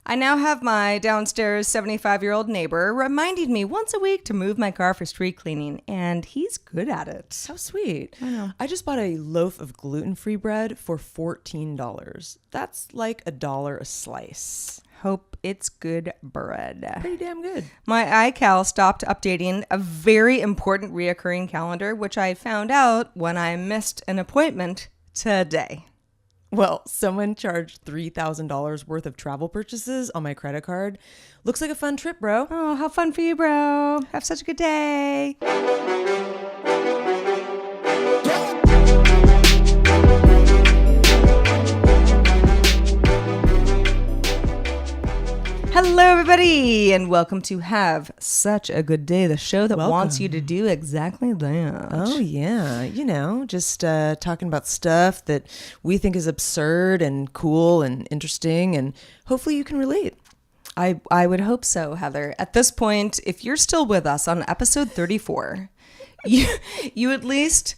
I now have my downstairs 75-year-old neighbor reminding me once a week to move my car for street cleaning, and he's good at it. How sweet. I know. I just bought a loaf of gluten-free bread for $14. That's like $1 a slice. Hope it's good bread. Pretty damn good. My iCal stopped updating a very important reoccurring calendar, which I found out when I missed an appointment today. Well, someone charged $3,000 worth of travel purchases on my credit card. Looks like a fun trip, bro. Oh, how fun for you, bro. Have such a good day. Hello, everybody, and welcome to Have Such a Good Day, the show that wants you to do exactly that. Oh, yeah. You know, just talking about stuff that we think is absurd and cool and interesting, and hopefully you can relate. I would hope so, Heather. At this point, if you're still with us on episode 34, you at least,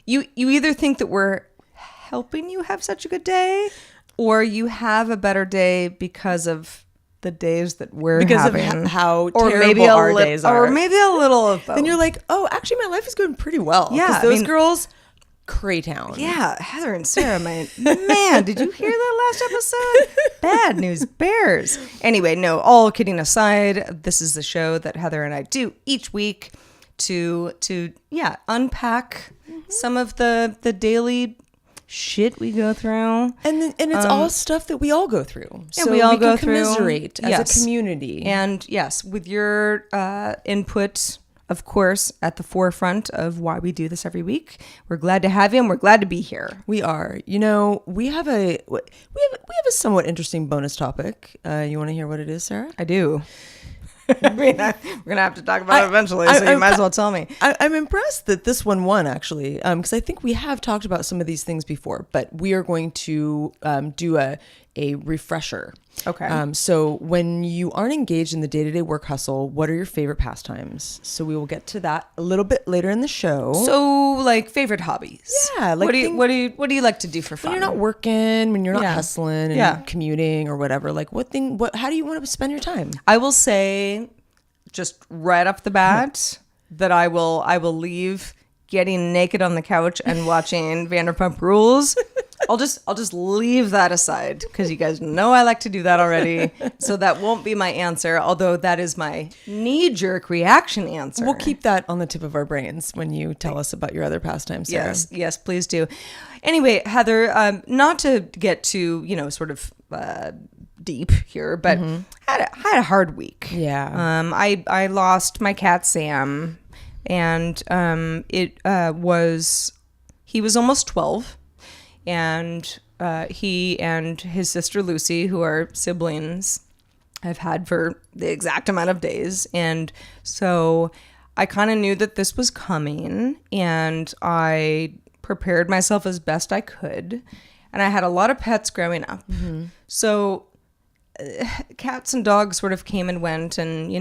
you either think that we're helping you have such a good day, or you have a better day because of the days that we're having. Of how or terrible maybe our days are. Or maybe a little of both. Then you're like, oh, actually my life is going pretty well. Yeah. Those girls, Craytown. Yeah, Heather and Sarah, man, did you hear that last episode? Bad news bears. Anyway, no, all kidding aside, this is the show that Heather and I do each week to unpack some of the daily shit we go through, and it's all stuff that we all go through. Yeah, so we all go can commiserate through as a community. And yes, with your input, of course, at the forefront of why we do this every week. We're glad to have you, and we're glad to be here. We are. You know, we have a somewhat interesting bonus topic. You want to hear what it is, Sarah? I do. I mean, we're gonna have to talk about it eventually, so you might as well tell me. I'm impressed that this one won, actually, because I think we have talked about some of these things before, but we are going to do a refresher. Okay. So when you aren't engaged in the day-to-day work hustle, what are your favorite pastimes? So we will get to that a little bit later in the show. So, like, favorite hobbies. Yeah. Like what do you like to do for fun? When you're not working, when you're not hustling and commuting or whatever, like how do you want to spend your time? I will say, just right off the bat, that I will leave getting naked on the couch and watching Vanderpump Rules. I'll just leave that aside because you guys know I like to do that already. So that won't be my answer, although that is my knee-jerk reaction answer. We'll keep that on the tip of our brains when you tell us about your other pastimes, Sarah. Yes, please do. Anyway, Heather, not to get too, sort of deep here, but had a hard week. Yeah. I lost my cat Sam, and he was almost 12. And he and his sister Lucy, who are siblings, I've had for the exact amount of days. And so I kind of knew that this was coming, and I prepared myself as best I could. And I had a lot of pets growing up. Mm-hmm. So cats and dogs sort of came and went, and,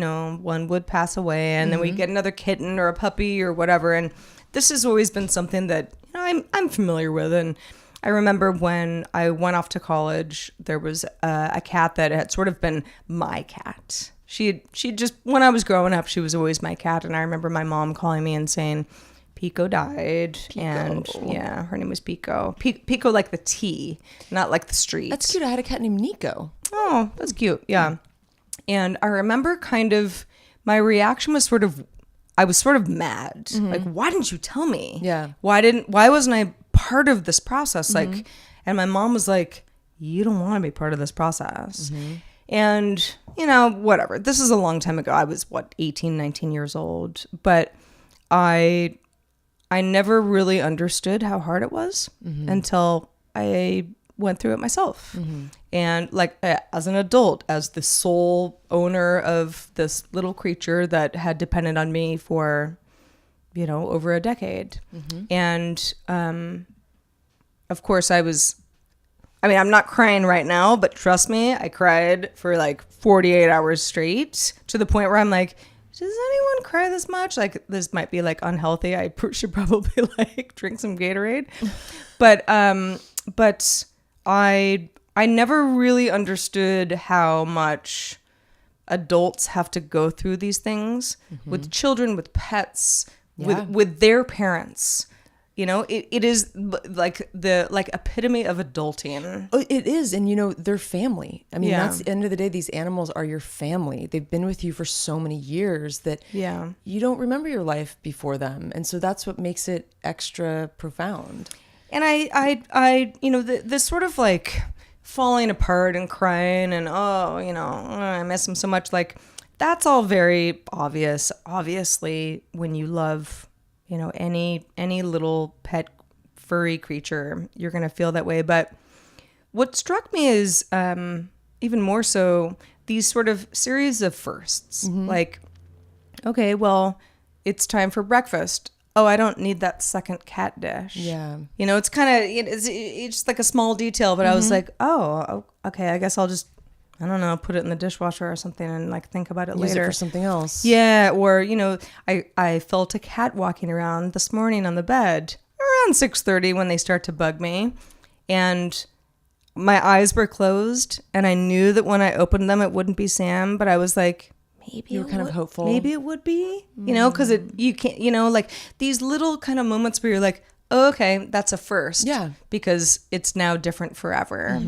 one would pass away, and then we'd get another kitten or a puppy or whatever. And this has always been something that I'm familiar with. And I remember when I went off to college, there was a cat that had sort of been my cat. She just, when I was growing up, she was always my cat. And I remember my mom calling me and saying, Pico died. Pico. And yeah, her name was Pico. Pico like the tea, not like the street. That's cute. I had a cat named Nico. Oh, that's cute. Yeah. And I remember kind of, my reaction was I was sort of mad. Mm-hmm. Like, why didn't you tell me? Yeah. Why wasn't I part of this process? Like, and my mom was like, you don't want to be part of this process. Mm-hmm. And, whatever. This is a long time ago. I was 18, 19 years old, but I never really understood how hard it was until I went through it myself. Mm-hmm. And like, as an adult, as the sole owner of this little creature that had depended on me for, over a decade. Mm-hmm. And, of course I'm not crying right now, but trust me, I cried for like 48 hours straight, to the point where I'm like, does anyone cry this much? Like, this might be like unhealthy. I should probably like drink some Gatorade. But I I never really understood how much adults have to go through these things with children, with pets, with their parents. You know, it is like the epitome of adulting. Oh, it is. And, you know, they're family. I mean, that's the end of the day. These animals are your family. They've been with you for so many years that you don't remember your life before them. And so that's what makes it extra profound. And I you know, this sort of like falling apart and crying and, oh, you know, I miss him so much. Like, that's all very obvious. Obviously, when you love, you know, any little pet furry creature, you're going to feel that way. But what struck me is even more so these sort of series of firsts. Like, okay, well, it's time for breakfast. Oh, I don't need that second cat dish. Yeah. You know, it's kind of, it's just like a small detail, but I was like, oh, okay, I guess I'll just, I don't know, put it in the dishwasher or something and like think about it Use later. it for something else. Yeah. Or, you know, I felt a cat walking around this morning on the bed around 6:30 when they start to bug me. And my eyes were closed and I knew that when I opened them, it wouldn't be Sam, but I was like, maybe you were kind of hopeful. Maybe it would be, you know, because you can't, you know, like these little kind of moments where you're like, oh, okay, that's a first. Yeah. Because it's now different forever.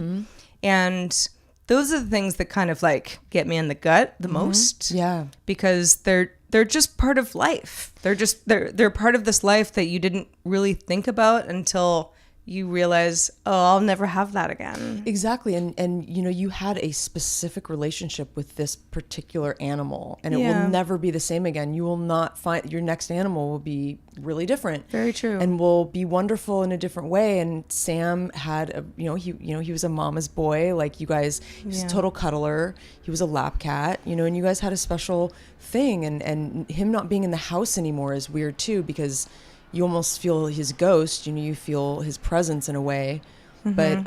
And those are the things that kind of like get me in the gut the most. Yeah. Because they're just part of life. They're part of this life that you didn't really think about until you realize, oh, I'll never have that again. Exactly. And you know, you had a specific relationship with this particular animal and it will never be the same again. You will not find, your next animal will be really different. Very true. And will be wonderful in a different way. And Sam had he was a mama's boy. Like you guys, he was a total cuddler. He was a lap cat, you know, and you guys had a special thing. And him not being in the house anymore is weird too, because you almost feel his ghost, you know, you feel his presence in a way. But,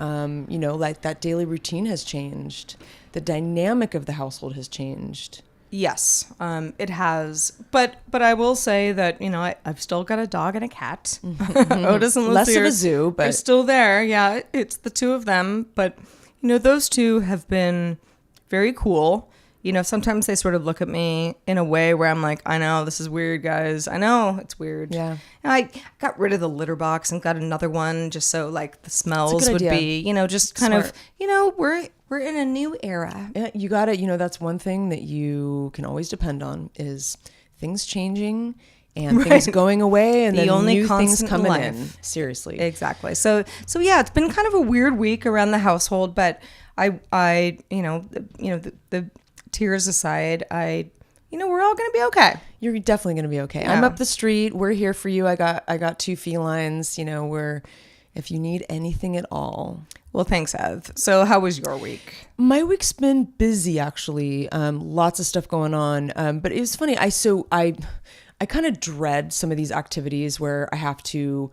you know, like that daily routine has changed. The dynamic of the household has changed. Yes, it has. But I will say that, you know, I've still got a dog and a cat. Otis and Lucy Less of a zoo, but are still there. Yeah, it's the two of them. But, you know, those two have been very cool. You know, sometimes they sort of look at me in a way where I'm like, I know, this is weird, guys. I know, it's weird. Yeah. And I got rid of the litter box and got another one just so, like, the smells would be, you know, just kind of, you know, we're in a new era. Yeah, you got it. You know, that's one thing that you can always depend on is things changing and things going away and then new things coming in. Seriously. Exactly. So yeah, it's been kind of a weird week around the household, but I the tears aside, we're all going to be okay. You're definitely going to be okay. Yeah. I'm up the street. We're here for you. I got two felines, you know, if you need anything at all. Well, thanks, Ev. So how was your week? My week's been busy, actually. Lots of stuff going on. But it was funny. I kind of dread some of these activities where I have to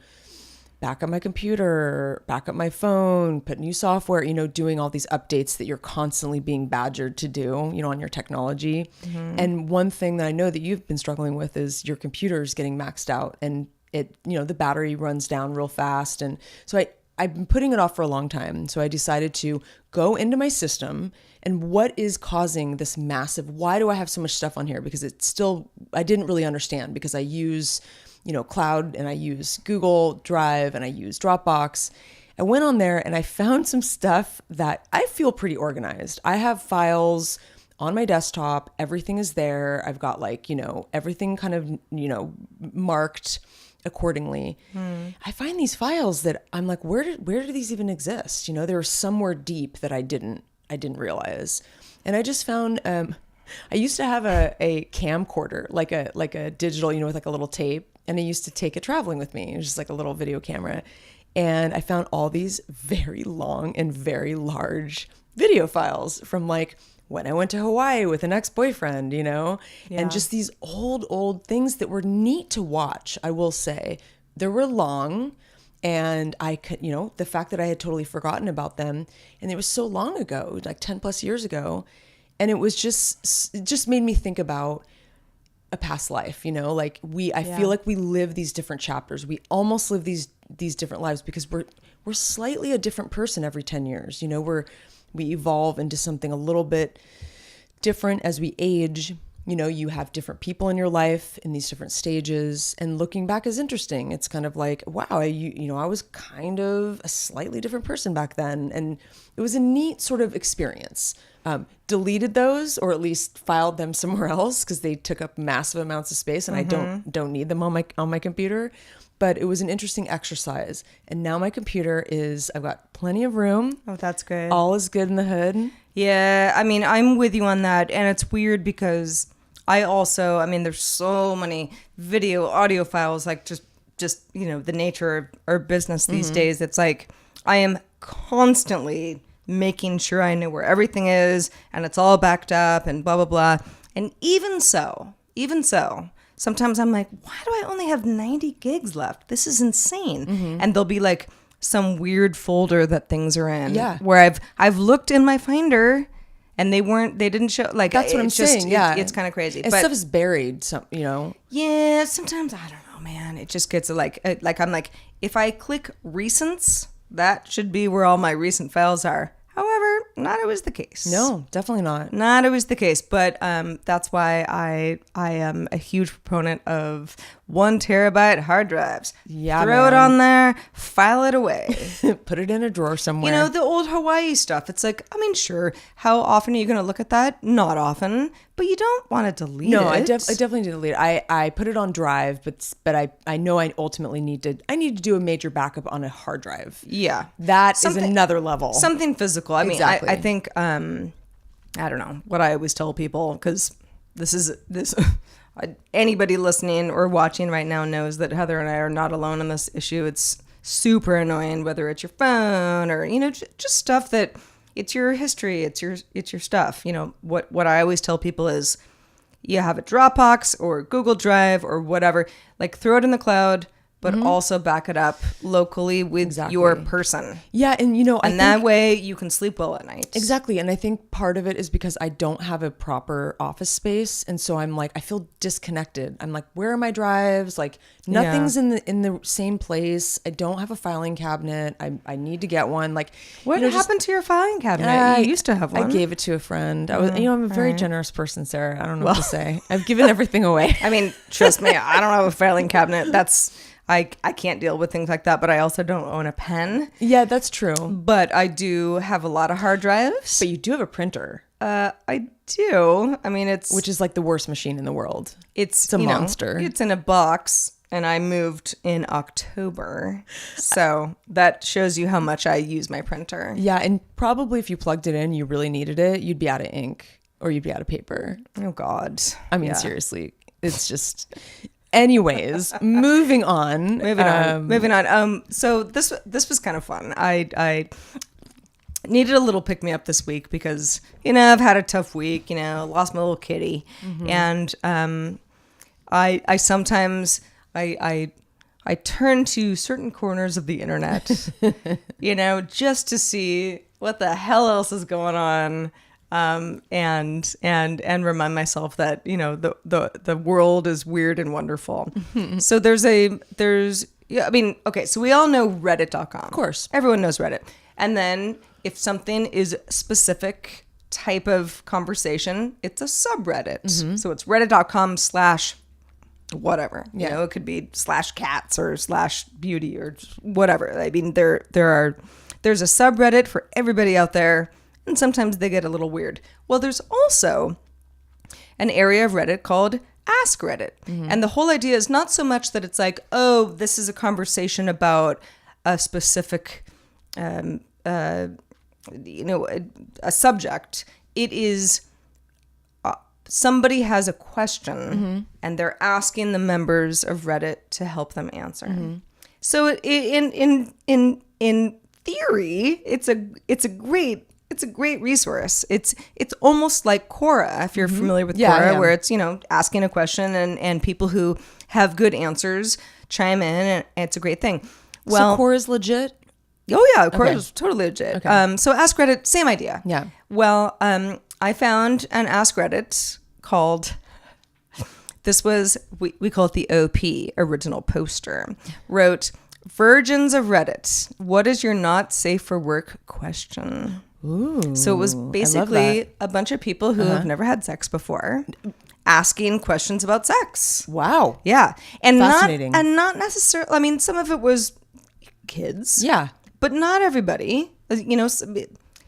back up my computer, back up my phone, put new software, you know, doing all these updates that you're constantly being badgered to do, you know, on your technology. And one thing that I know that you've been struggling with is your computer's getting maxed out and it, you know, the battery runs down real fast. And so I've been putting it off for a long time. So I decided to go into my system and what is causing this massive, why do I have so much stuff on here? Because it's still, I didn't really understand because I use, you know, cloud and I use Google Drive and I use Dropbox. I went on there and I found some stuff that I feel pretty organized. I have files on my desktop. Everything is there. I've got like, you know, everything kind of, you know, marked accordingly. I find these files that I'm like, where do these even exist? You know, they're somewhere deep that I didn't realize. And I just found, I used to have a camcorder, like a digital, you know, with like a little tape. And I used to take it traveling with me. It was just like a little video camera. And I found all these very long and very large video files from like when I went to Hawaii with an ex-boyfriend, you know, and just these old things that were neat to watch. I will say they were long and I could, you know, the fact that I had totally forgotten about them and it was so long ago, like 10 plus years ago. And it just made me think about a past life, you know, like I feel like we live these different chapters. We almost live these these different lives because we're slightly a different person every 10 years. You know, we evolve into something a little bit different as we age. You know, you have different people in your life in these different stages, and looking back is interesting. It's kind of like, wow, I was kind of a slightly different person back then. And it was a neat sort of experience. Deleted those, or at least filed them somewhere else because they took up massive amounts of space and I don't need them on my computer. But it was an interesting exercise. And now my computer I've got plenty of room. Oh, that's good. All is good in the hood. Yeah, I mean, I'm with you on that. And it's weird because there's so many video, audio files, like just you know, the nature of our business these days. It's like I am constantly making sure I know where everything is and it's all backed up and blah, blah, blah. And even so, sometimes I'm like, why do I only have 90 gigs left? This is insane. And there'll be like some weird folder that things are in. Yeah. Where I've looked in my Finder and they didn't show, like, that's what I'm saying. Yeah. It's kind of crazy. And stuff is buried, you know. Yeah, sometimes, I don't know, man. It just gets like I'm like, if I click recents, that should be where all my recent files are. However, not always the case. No, definitely not. Not always the case. But that's why I am a huge proponent of 1 terabyte hard drives. Yeah, Throw it on there, file it away. Put it in a drawer somewhere. You know, the old Hawaii stuff. It's like, I mean, sure. How often are you going to look at that? Not often. But you don't want to delete it. No, I definitely did delete it. I put it on Drive, but I know I ultimately need to do a major backup on a hard drive. Yeah. That is another level. Something physical. I mean, exactly. I think, I don't know what I always tell people, because this anybody listening or watching right now knows that Heather and I are not alone in this issue. It's super annoying, whether it's your phone or, you know, just stuff that it's your history. It's your stuff. You know, what I always tell people is you have a Dropbox or Google Drive or whatever, like throw it in the cloud, but also back it up locally with your person. Yeah, and you know, that way you can sleep well at night. Exactly, and I think part of it is because I don't have a proper office space, and so I'm like, I feel disconnected. I'm like, where are my drives? Like, nothing's in the same place. I don't have a filing cabinet. I need to get one. Like, what happened to your filing cabinet? You used to have one. I gave it to a friend. I'm a very generous person, Sarah. I don't know what to say. I've given everything away. I mean, trust me, I don't have a filing cabinet. I can't deal with things like that, but I also don't own a pen. Yeah, that's true. But I do have a lot of hard drives. But you do have a printer. I do. I mean, which is like the worst machine in the world. It's a monster. It's in a box, and I moved in October. So that shows you how much I use my printer. Yeah, and probably if you plugged it in, you really needed it, you'd be out of ink or you'd be out of paper. Oh, God. I mean, seriously, it's just... Anyways, moving on. Moving on. So this was kind of fun. I needed a little pick me up this week because, you know, I've had a tough week. You know, lost my little kitty, and I sometimes I turn to certain corners of the internet, you know, just to see what the hell else is going on. And remind myself that, you know, the world is weird and wonderful. So so we all know Reddit.com. Of course. Everyone knows Reddit. And then if something is specific type of conversation, it's a subreddit. So it's reddit.com/ whatever. You know, it could be /cats or /beauty or whatever. I mean, there's a subreddit for everybody out there. And sometimes they get a little weird. Well, there's also an area of Reddit called Ask Reddit. And the whole idea is not so much that it's like, oh, this is a conversation about a specific, a subject. It is somebody has a question and they're asking the members of Reddit to help them answer. So in theory, it's a great resource. It's almost like Quora, if you're familiar with Quora, where it's, you know, asking a question and people who have good answers chime in, and it's a great thing. Well, so Quora's legit? Oh yeah, Quora is totally legit. Okay. So Ask Reddit, same idea. Yeah. Well, I found an Ask Reddit called, we call it the OP, Original Poster, wrote, Virgins of Reddit. What is your not safe for work question? Ooh, So it was basically a bunch of people who have never had sex before asking questions about sex. Wow. Yeah. And Fascinating. not necessarily, I mean, some of it was kids. Yeah. But not everybody. You know,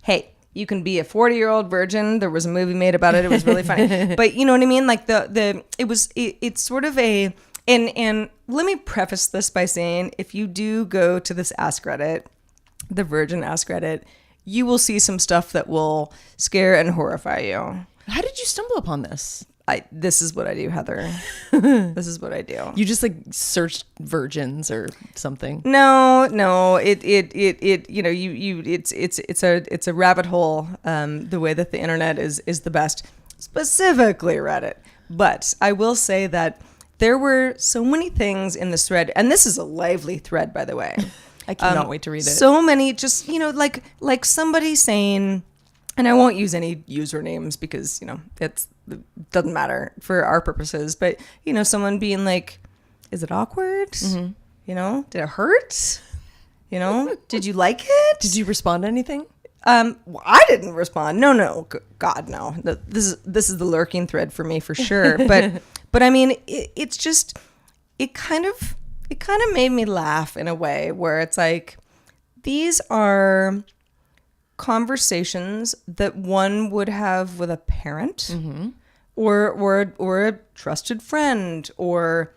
hey, you can be a 40-year-old virgin. There was a movie made about it. It was really funny. But you know what I mean? Like it's sort of a, and let me preface this by saying, if you do go to this Ask Reddit, the Virgin Ask Reddit, you will see some stuff that will scare and horrify you. How did you stumble upon this? This is what I do, Heather. This is what I do. You just like searched virgins or something? No, it you know, it's a rabbit hole, the way that the internet is the best, specifically Reddit. But I will say that there were so many things in this thread, and this is a lively thread, by the way. I cannot wait to read it. So many, just, you know, like somebody saying, and I won't use any usernames because, you know, it doesn't matter for our purposes, but, you know, someone being like, is it awkward? Mm-hmm. You know, did it hurt? You know, did you like it? Did you respond to anything? Well, I didn't respond. No, God, no. This is the lurking thread for me for sure. But I mean, it's just, it kind of made me laugh in a way where it's like, these are conversations that one would have with a parent, mm-hmm. or a trusted friend, or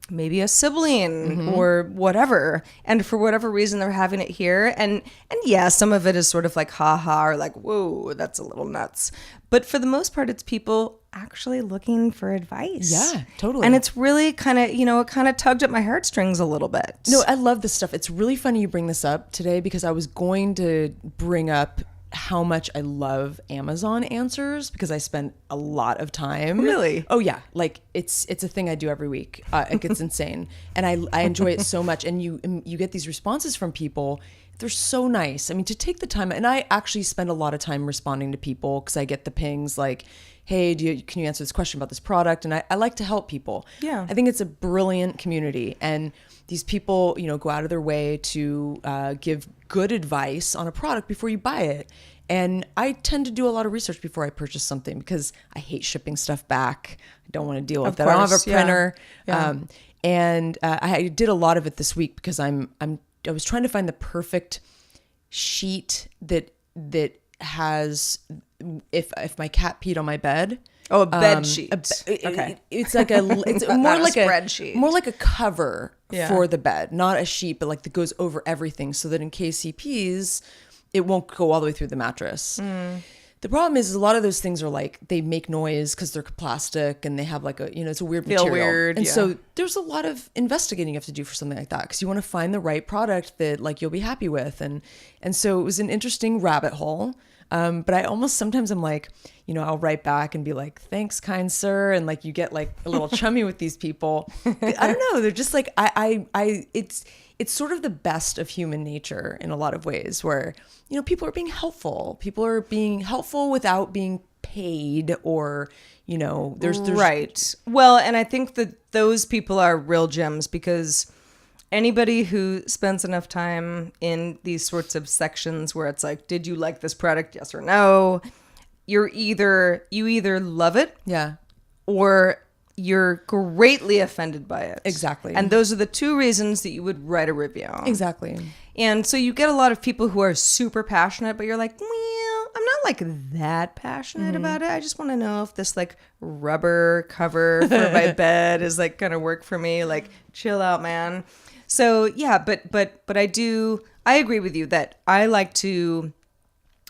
maybe a sibling, mm-hmm. or whatever. And for whatever reason, they're having it here. And yeah, some of it is sort of like, haha, or like, whoa, that's a little nuts. But for the most part, it's people actually looking for advice. Yeah, totally. And it's really kind of, you know, it kind of tugged at my heartstrings a little bit. No, I love this stuff. It's really funny you bring this up today, because I was going to bring up how much I love Amazon answers, because I spend a lot of time. Really? Oh yeah. Like it's a thing I do every week. It gets insane. And I enjoy it so much. And you get these responses from people. They're so nice. I mean, to take the time, and I actually spend a lot of time responding to people, because I get the pings like, hey, can you answer this question about this product? And I like to help people. Yeah. I think it's a brilliant community. And these people, you know, go out of their way to give good advice on a product before you buy it. And I tend to do a lot of research before I purchase something, because I hate shipping stuff back. I don't want to deal with that. I don't have a printer. Yeah. And I did a lot of it this week, because I was trying to find the perfect sheet that has, if my cat peed on my bed. Oh, a bed sheet. Okay. It's like it's more like a spreadsheet. More like a cover for the bed, not a sheet, but like that goes over everything, so that in case he pees, it won't go all the way through the mattress. Mm. The problem is a lot of those things are like, they make noise because they're plastic, and they have like a, you know, it's a weird material. Weird, and so there's a lot of investigating you have to do for something like that, because you want to find the right product that like you'll be happy with. And so it was an interesting rabbit hole. But I almost sometimes I'm like, you know, I'll write back and be like, thanks, kind sir. And like, you get like a little chummy with these people. I don't know. They're just like, it's sort of the best of human nature in a lot of ways, where, you know, people are being helpful. People are being helpful without being paid, or, you know, there's right. Well, and I think that those people are real gems, because anybody who spends enough time in these sorts of sections where it's like, did you like this product? Yes or no. You either love it. Yeah. Or you're greatly offended by it. Exactly. And those are the two reasons that you would write a review. Exactly. And so you get a lot of people who are super passionate, but you're like, well, I'm not like that passionate about it. I just want to know if this like rubber cover for my bed is like going to work for me. Like, chill out, man. So yeah, but I agree with you that I like to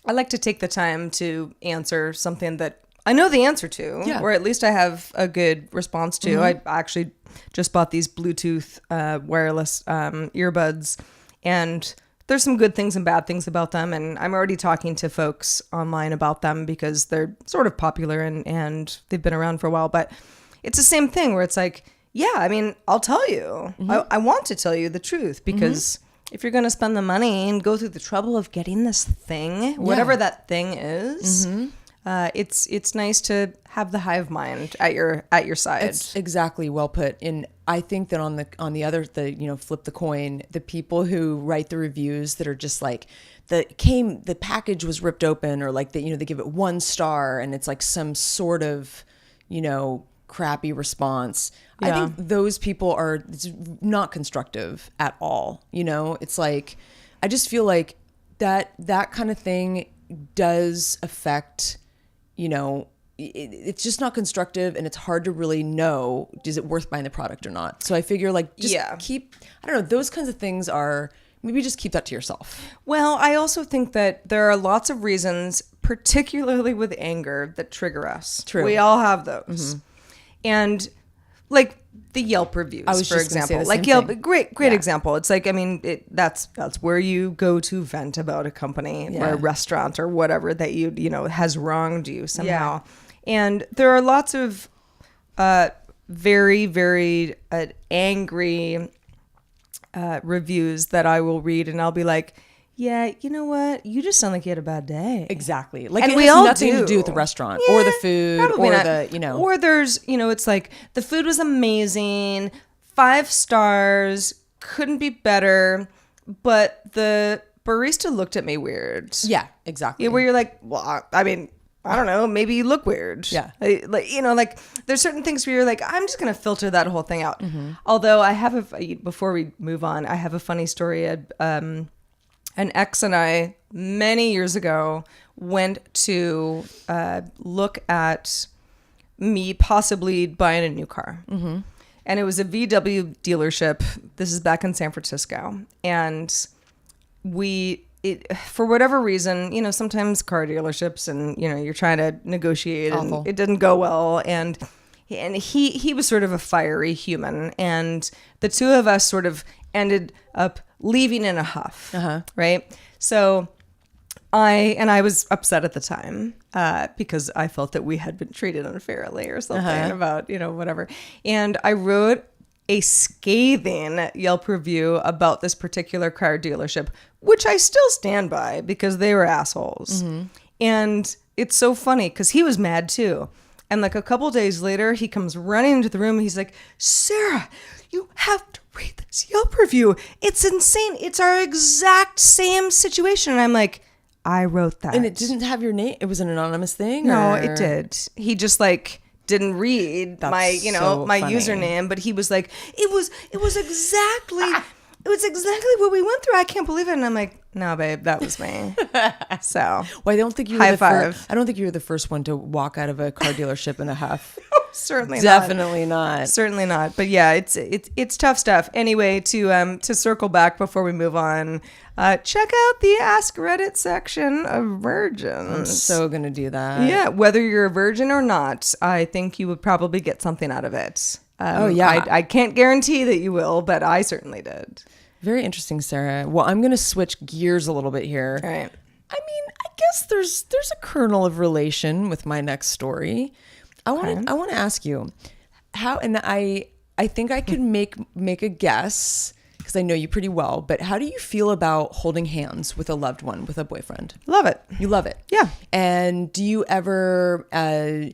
take the time to answer something that I know the answer to, or at least I have a good response to. Mm-hmm. I actually just bought these Bluetooth wireless earbuds, and there's some good things and bad things about them. And I'm already talking to folks online about them, because they're sort of popular and they've been around for a while. But it's the same thing where it's like, yeah, I mean, I'll tell you. Mm-hmm. I want to tell you the truth, because if you're going to spend the money and go through the trouble of getting this thing, whatever that thing is, it's nice to have the hive mind at your side. It's exactly well put. And I think that on the other, flip the coin, the people who write the reviews that are just like the package was ripped open, or like they give it 1 star and it's like some sort of, crappy response. Yeah. I think those people it's not constructive at all. It's like, I just feel like that kind of thing does affect, it's just not constructive, and it's hard to really know, is it worth buying the product or not? So I figure keep, I don't know, those kinds of things maybe just keep that to yourself. Well, I also think that there are lots of reasons, particularly with anger, that trigger us. True. We all have those. Mm-hmm. And like the Yelp reviews, for example, like Yelp, great example. It's like, that's where you go to vent about a company or a restaurant or whatever that has wronged you somehow. Yeah. And there are lots of very, very angry reviews that I will read, and I'll be like, yeah, you know what? You just sound like you had a bad day. Exactly. Like, and it we has all nothing do. to do with the restaurant or the food or not. Or there's, it's like the food was amazing, 5 stars, couldn't be better, but the barista looked at me weird. Yeah, exactly. Where you're like, well, I don't know, maybe you look weird. Yeah. Like there's certain things where you're like, I'm just going to filter that whole thing out. Mm-hmm. Although before we move on, I have a funny story. An ex and I, many years ago, went to look at me possibly buying a new car. Mm-hmm. And it was a VW dealership. This is back in San Francisco. And for whatever reason, sometimes car dealerships and, you're trying to negotiate Awful. and it didn't go well. And he was sort of a fiery human. And the two of us sort of ended up leaving in a huff, right? So I was upset at the time because I felt that we had been treated unfairly or something about, whatever. And I wrote a scathing Yelp review about this particular car dealership, which I still stand by because they were assholes. Mm-hmm. And it's so funny because he was mad too. And like a couple days later, he comes running into the room. And he's like, Sarah, you have to read this Yelp review. It's insane. It's our exact same situation. And I'm like, I wrote that. And it didn't have your name? It was an anonymous thing? No, it did. He just didn't read my username, but he was like, it was exactly what we went through. I can't believe it. And I'm like, no, babe, that was me. So, well, I don't think you were I don't think you were the first one to walk out of a car dealership in a huff. Certainly Definitely not. Certainly not. But yeah, it's tough stuff. Anyway, to circle back before we move on, check out the Ask Reddit section of Virgins. I'm so gonna do that. Yeah, whether you're a virgin or not, I think you would probably get something out of it. I can't guarantee that you will, but I certainly did. Very interesting, Sarah. Well, I'm gonna switch gears a little bit here. All right. I guess there's a kernel of relation with my next story. I want to ask you how, and I think I could make a guess because I know you pretty well, but how do you feel about holding hands with a loved one, with a boyfriend? Love it. You love it. Yeah. And do you ever and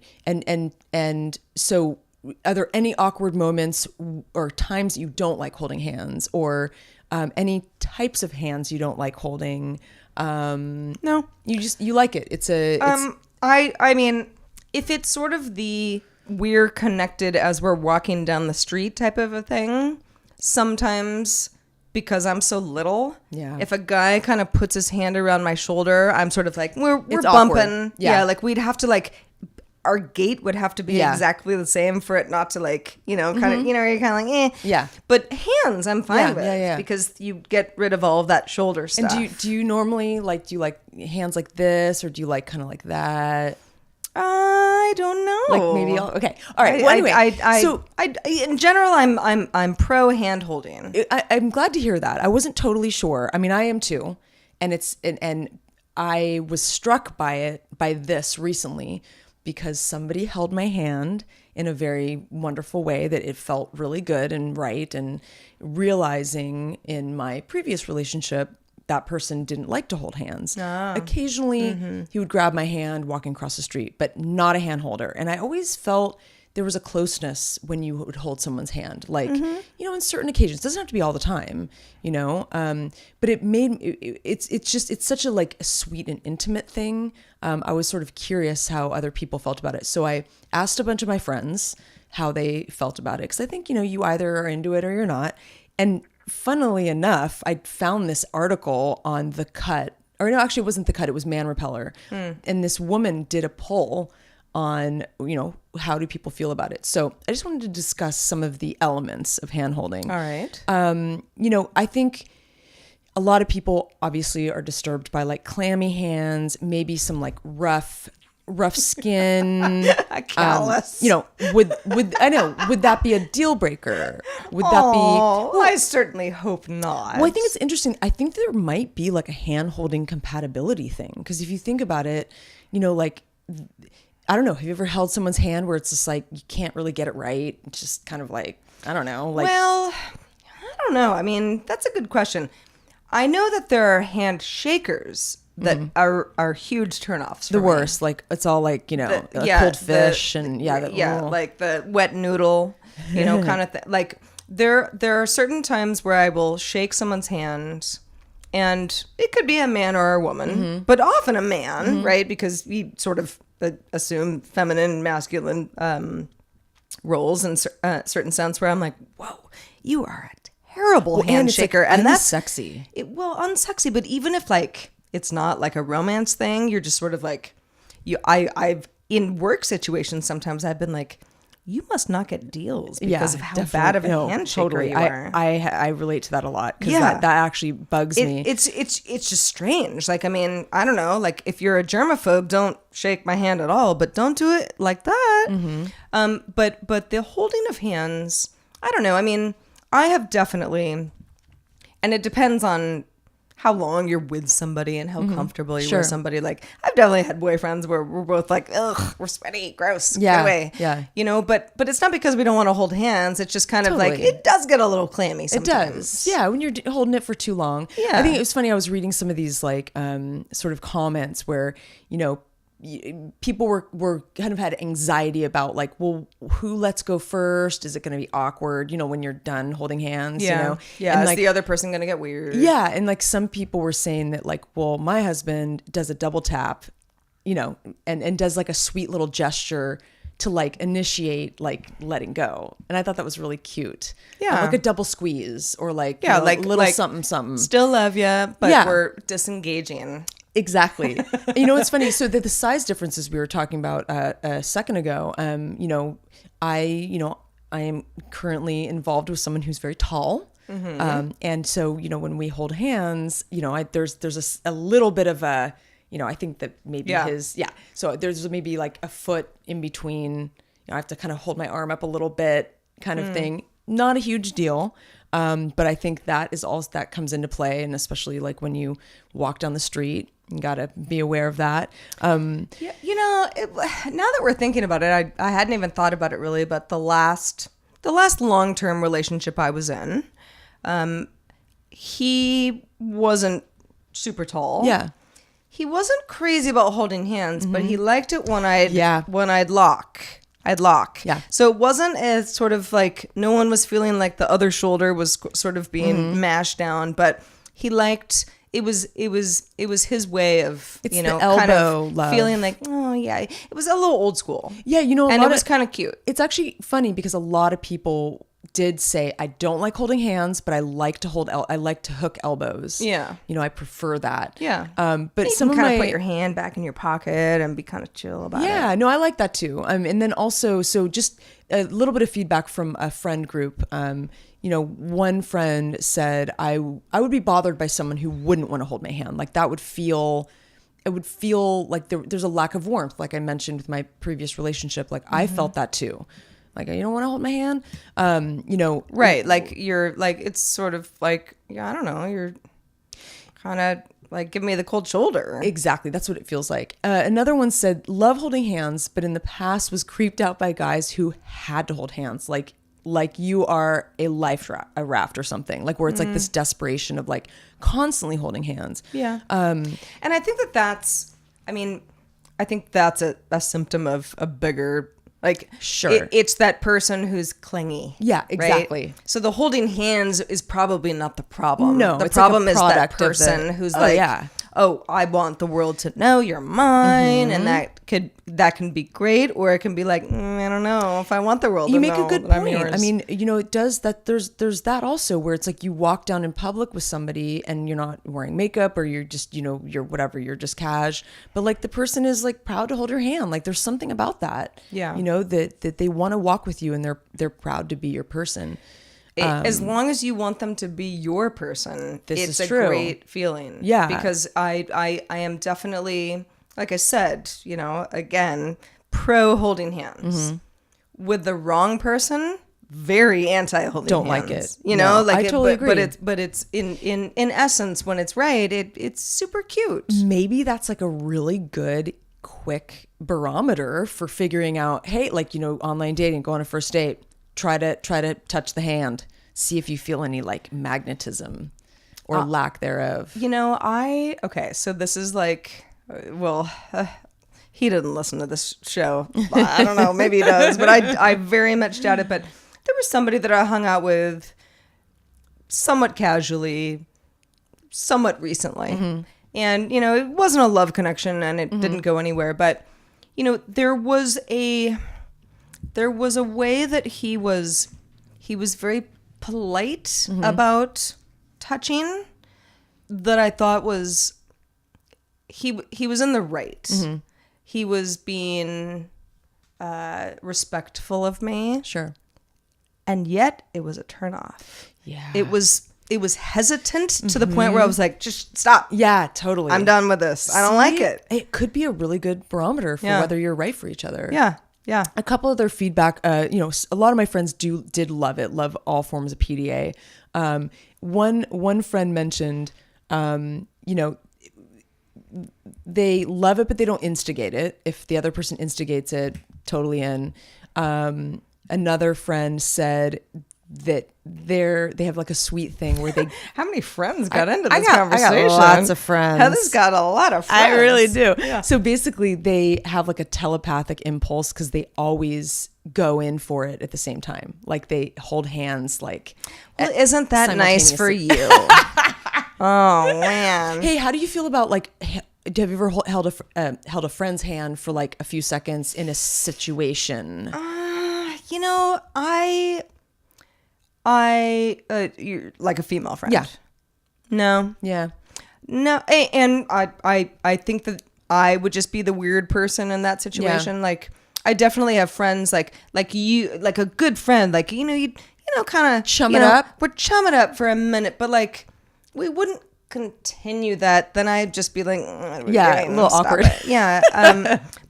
so are there any awkward moments or times you don't like holding hands, or any types of hands you don't like holding? No, you like it. I mean, if it's sort of we're connected as we're walking down the street type of a thing, sometimes because I'm so little, if a guy kind of puts his hand around my shoulder, I'm sort of like, we're bumping. Awkward. Yeah. Like we'd have to our gait would have to be exactly the same for it not to kind of, you're kind of like, eh. Yeah. But hands, I'm fine with because you get rid of all of that shoulder stuff. And do you normally do you like hands like this, or do you like kind of like that? I don't know. Like maybe okay. All right. Well, anyway, in general, I'm pro hand holding. I'm glad to hear that. I wasn't totally sure. I mean, I am too, and I was struck by this recently because somebody held my hand in a very wonderful way that it felt really good and right. And realizing in my previous relationship, that person didn't like to hold hands. Occasionally he would grab my hand walking across the street, but not a hand holder. And I always felt there was a closeness when you would hold someone's hand, like, you know, in certain occasions. It doesn't have to be all the time, you know, but it's such a like a sweet and intimate thing. I was sort of curious how other people felt about it. So I asked a bunch of my friends how they felt about it. Cause I think, you know, you either are into it or you're not. And funnily enough, I found this article on The Cut, or no, actually it wasn't The Cut, it was Man Repeller. And this woman did a poll on, you know, how do people feel about it? So I just wanted to discuss some of the elements of hand holding. All right. You know, I think a lot of people obviously are disturbed by like clammy hands, maybe some like rough skin, callus. You know, would that be a deal breaker? Would that be? Well, I certainly hope not. Well, I think it's interesting. I think there might be like a hand holding compatibility thing, because if you think about it, you know, like, I don't know. Have you ever held someone's hand where it's just like you can't really get it right? It's just kind of like, I don't know. Like, well, I don't know. I mean, that's a good question. I know that there are handshakers that are huge turnoffs. The worst. Like, it's all like, you know, cold fish and like the wet noodle, you know, kind of thing. Like there are certain times where I will shake someone's hand, and it could be a man or a woman, but often a man, right? Because we sort of assume feminine, masculine roles in certain sense, where I'm like, whoa, you are a terrible handshaker. And that's sexy. Unsexy, but even if like, it's not like a romance thing, you're just sort of like, I've in work situations, sometimes I've been like, you must not get deals because of how bad of a handshaker you are. I relate to that a lot, because that actually bugs me. It's just strange. Like, I mean, I don't know, like if you're a germaphobe, don't shake my hand at all, but don't do it like that. But the holding of hands, I don't know. I mean, I have definitely, and it depends on how long you're with somebody and how comfortable you're with somebody. Like, I've definitely had boyfriends where we're both like, ugh, we're sweaty, gross, get away. Yeah. You know, but it's not because we don't want to hold hands. It's just kind of like, it does get a little clammy sometimes. It does. Yeah, when you're holding it for too long. Yeah. I think it was funny. I was reading some of these like sort of comments where, you know, people were kind of had anxiety about like, well, who lets go first? Is it going to be awkward, you know, when you're done holding hands? You know? Yeah. And is like, the other person going to get weird? Yeah. And like some people were saying that like, well, my husband does a double tap, you know, and does like a sweet little gesture to like initiate like letting go. And I thought that was really cute. Yeah. Like a double squeeze or like, you know, like a little something. Still love you, but we're disengaging. Exactly. You know, it's funny. So the size differences we were talking about a second ago, you know, I am currently involved with someone who's very tall. And so, you know, when we hold hands, you know, there's a little bit of a, you know, I think that maybe so there's maybe like a foot in between, you know, I have to kind of hold my arm up a little bit kind of thing. Not a huge deal. But I think that is all that comes into play. And especially like when you walk down the street, you got to be aware of that. Yeah, you know, now that we're thinking about it, I hadn't even thought about it really, but the last long-term relationship I was in, he wasn't super tall. Yeah. He wasn't crazy about holding hands, but he liked it when I'd lock. Yeah. So it wasn't as sort of like, no one was feeling like the other shoulder was sort of being mashed down, but he liked, it was his way of, it's, you know, the elbow kind of love. Feeling like, oh yeah, it was a little old school. Yeah. You know, and it was kind of cute. It's actually funny because a lot of people did say, I don't like holding hands, but I like to I like to hook elbows. Yeah. You know, I prefer that. Yeah. But you some can kind of put your hand back in your pocket and be kind of chill about it. Yeah, no, I like that too. And then also, so just a little bit of feedback from a friend group. You know, one friend said, I would be bothered by someone who wouldn't want to hold my hand. Like that would feel, it would feel like there's a lack of warmth. Like I mentioned with my previous relationship, like I felt that too. Like, you don't want to hold my hand? You know. Right. Like, you're like, it's sort of like, yeah, I don't know. You're kind of like, give me the cold shoulder. Exactly. That's what it feels like. Another one said, love holding hands, but in the past was creeped out by guys who had to hold hands. Like, like you are a a raft or something, like where it's like this desperation of like constantly holding hands. Yeah. And I think I think that's a symptom of a bigger, like, Sure. It's that person who's clingy. Yeah, exactly. Right? So the holding hands is probably not the problem. No, the it's like a problem is that product of the- person who's Oh, like, yeah. oh, I want the world to know you're mine, and that can be great, or it can be like, I don't know if I want the world to know. You make a good that I'm point. yours. I mean, you know, it does that. There's that also where it's like you walk down in public with somebody and you're not wearing makeup, or you're just, you know, you're whatever, you're just cash, but like the person is like proud to hold your hand. Like there's something about that. Yeah. You know, that they want to walk with you and they're proud to be your person. As long as you want them to be your person, it's a true. great feeling. Yeah. Because I am definitely, like I said, you know, again, pro holding hands. With the wrong person, very anti holding hands. Don't like it. You know, No, like I totally agree. But it's in essence, when it's right, it's super cute. Maybe that's like a really good quick barometer for figuring out, hey, like, you know, online dating, go on a first date, try to touch the hand, see if you feel any like magnetism or lack thereof. You know, so this is like, he didn't listen to this show. I don't know, maybe he does, but I very much doubt it. But there was somebody that I hung out with somewhat casually, somewhat recently. And, you know, it wasn't a love connection and it didn't go anywhere. But, you know, there was a way that he was very polite about touching that I thought was, he was in the right. He was being respectful of me. Sure. And yet it was a turnoff. Yeah. It was hesitant to the point where I was like, just stop. Yeah, totally. I'm done with this. I don't like it. It could be a really good barometer for whether you're right for each other. Yeah. Yeah. A couple other feedback, you know, a lot of my friends did love it, love all forms of PDA. One friend mentioned, you know, they love it, but they don't instigate it. If the other person instigates it, totally in. Another friend said that they have like a sweet thing where they. How many friends got into this conversation? I got lots of friends. Heather's got a lot of friends. I really do. Yeah. So basically, they have like a telepathic impulse because they always go in for it at the same time. Like they hold hands. Like, well, isn't that nice for you? Oh man. Hey, how do you feel about like? Have you ever held a friend's hand for like a few seconds in a situation? You know, you're like a female friend. Yeah. No. Yeah. No. And I think that I would just be the weird person in that situation. Yeah. Like, I definitely have friends like you, like a good friend, like, you know, kind of Chum it up. We're chum it up for a minute, but like, we wouldn't continue that. Then I'd just be like, yeah, a little awkward. It. Yeah.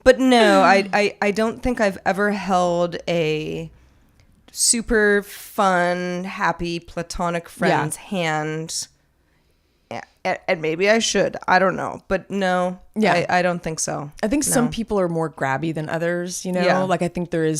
But no, I don't think I've ever held a super fun, happy, platonic friend's hand. And maybe I should. I don't know. But no, Yeah. I don't think so. I think No. some people are more grabby than others, you know? Yeah. Like I think there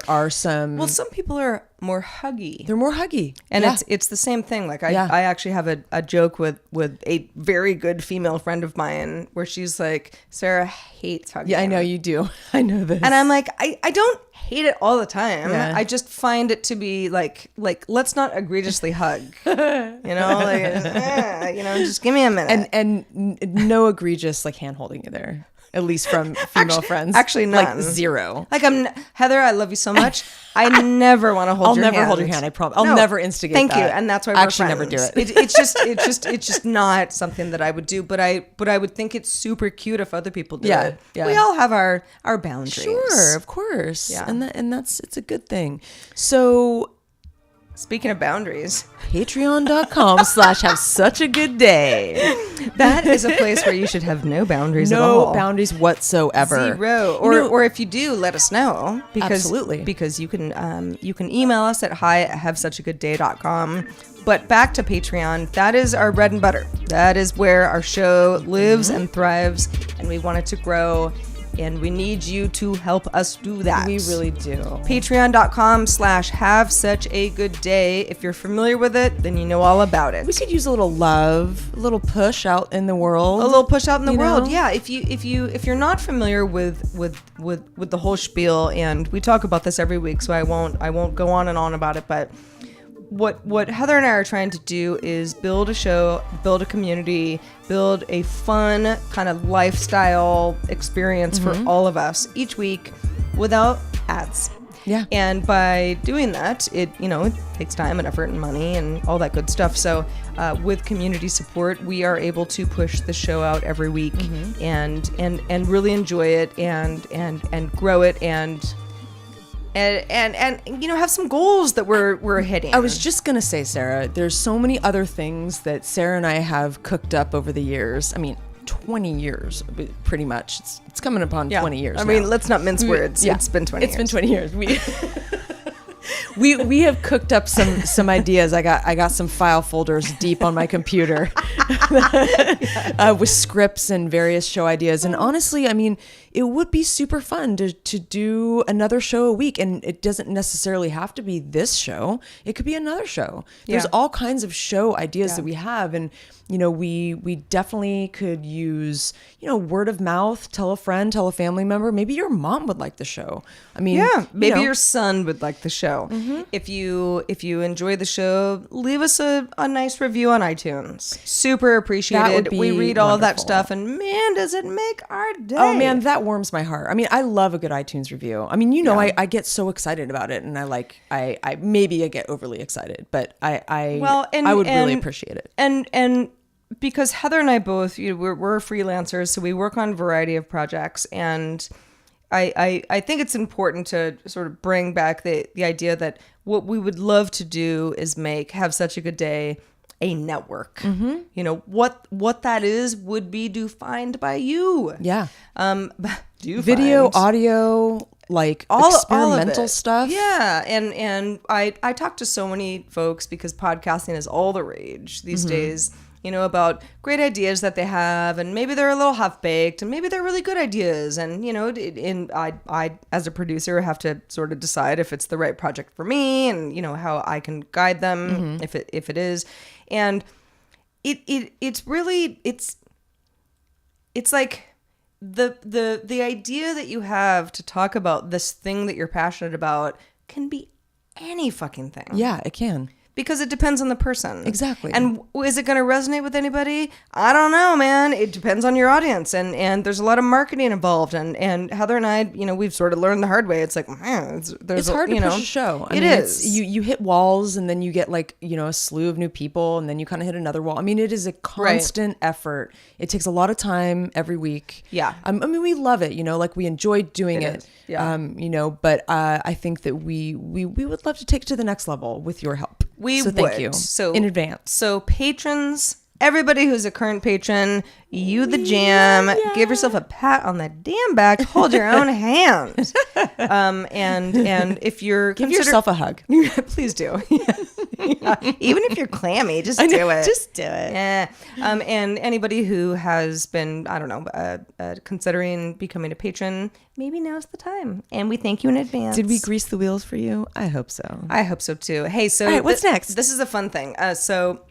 are some. Well, some people are more huggy. They're more huggy. And yeah. it's the same thing. Like I Yeah. actually have a joke with a very good female friend of mine where she's like, Sarah hates hugging. Yeah, I know you do. I know this. And I'm like, I don't hate it all the time. Yeah. I just find it to be like let's not egregiously hug. You know, like you know, just give me a minute. and no egregious like hand holding either. At least from female friends. Actually, none. Like zero. Like Heather, I love you so much. I never want to hold your hand. I'll never hold your hand. I promise. I'll never instigate Thank that. you, and that's why we're actually friends. never do it. It's just not something that I would do. But I would think it's super cute if other people do Yeah, it. yeah. We all have our boundaries. Sure, of course. Yeah. And it's a good thing. So Speaking of boundaries, patreon.com/have such a good day. that is a place where you should have no boundaries at No all. boundaries whatsoever. Zero. Or if you do, let us know. Absolutely. Because you can email us at hi@havesuchagoodday.com. But back to Patreon, that is our bread and butter. That is where our show lives and thrives, and we want it to grow. And we need you to help us do that. We really do. Patreon.com/have such a good day. If you're familiar with it, then you know all about it. We could use a little love, a little push out in the world. A little push out in the world. know? Yeah. If you're not familiar with the whole spiel, and we talk about this every week, so I won't go on and on about it, but what Heather and I are trying to do is build a show, build a community, build a fun kind of lifestyle experience for all of us each week without ads. Yeah. And by doing that, it takes time and effort and money and all that good stuff. So with community support, we are able to push the show out every week and really enjoy it and grow it and have some goals that we're hitting. I was just gonna say, Sarah, there's so many other things that Sarah and I have cooked up over the years. I mean, 20 years, pretty much. It's coming upon 20 years. I mean, let's not mince words. Yeah. It's been 20 years. It's been 20 years. We have cooked up some ideas. I got some file folders deep on my computer with scripts and various show ideas. And honestly, I mean, it would be super fun to do another show a week. And it doesn't necessarily have to be this show. It could be another show. There's all kinds of show ideas that we have. And, we definitely could use, word of mouth, tell a friend, tell a family member. Maybe your mom would like the show. I mean, maybe your son would like the show. If you enjoy the show, leave us a nice review on iTunes. Super appreciated. We read all that stuff, and man, does it make our day. Oh man, that warms my heart. I mean, I love a good iTunes review. I mean, I get so excited about it, and I maybe I get overly excited, but I would really appreciate it. And because Heather and I both, we're freelancers, so we work on a variety of projects, and I think it's important to sort of bring back the idea that what we would love to do is have such a good day a network. What that is would be defined by you. Yeah. Video, audio, like all experimental of stuff. Yeah. And I talk to so many folks because podcasting is all the rage these days. About great ideas that they have, and maybe they're a little half-baked, and maybe they're really good ideas, and I as a producer have to sort of decide if it's the right project for me, and how I can guide them if it is, and it's really it's like the idea that you have to talk about this thing that you're passionate about can be any fucking thing. Yeah, it can. Because it depends on the person. Exactly. And is it going to resonate with anybody? I don't know, man. It depends on your audience. And there's a lot of marketing involved. And Heather and I, we've sort of learned the hard way. It's like, man, it's hard to push a show. It is. You hit walls, and then you get a slew of new people, and then you kind of hit another wall. I mean, it is a constant effort. It takes a lot of time every week. Yeah. I mean, we love it, we enjoy doing it. Yeah. But I think that we would love to take it to the next level with your help. Thank you. So in advance. So patrons, everybody who's a current patron, you the jam, give yourself a pat on the damn back, hold your own hand. And if you're give yourself a hug. Please do. Even if you're clammy, just do it. Just do it. Yeah. And anybody who has been, I don't know, considering becoming a patron, maybe now's the time. And we thank you in advance. Did we grease the wheels for you? I hope so. I hope so too. Hey, so all right, what's next? This is a fun thing. So